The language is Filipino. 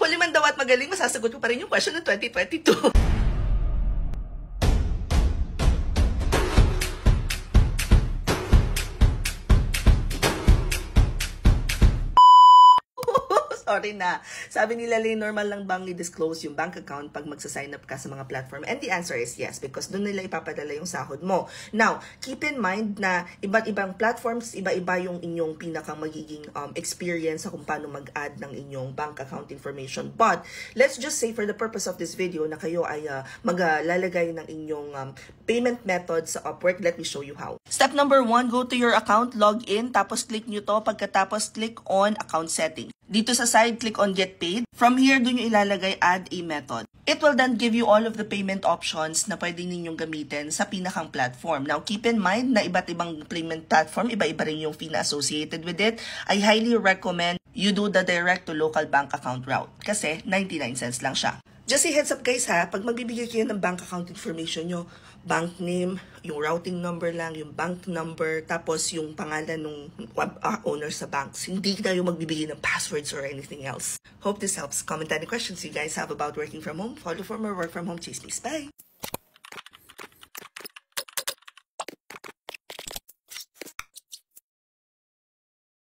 huli man daw at magaling, masasagot ko pa rin yung question ng 2022. Sorry na. Sabi nila, normal lang bang i-disclose yung bank account pag magsa-sign up ka sa mga platform? And the answer is yes, because doon nila ipapadala yung sahod mo. Now, keep in mind na iba't ibang platforms, iba-iba yung inyong pinakang magiging experience sa kung paano mag-add ng inyong bank account information. But, let's just say for the purpose of this video na kayo ay maglalagay ng inyong payment method sa Upwork. Let me show you how. Step number 1, go to your account, log in, tapos click nyo to. Pagkatapos, click on account setting. Dito sa side, click on Get Paid. From here, dun yung ilalagay Add a Method. It will then give you all of the payment options na pwede ninyong gamitin sa pinakang platform. Now, keep in mind na iba't ibang payment platform, iba-iba rin yung fee na associated with it. I highly recommend you do the direct to local bank account route kasi 99 cents lang siya. Just a heads up guys ha, pag magbibigay kayo ng bank account information nyo, bank name, yung routing number lang, yung bank number, tapos yung pangalan ng owner sa banks. Hindi kayo magbibigay ng passwords or anything else. Hope this helps. Comment any questions you guys have about working from home. Follow for more work from home. Cheers, peace. Bye!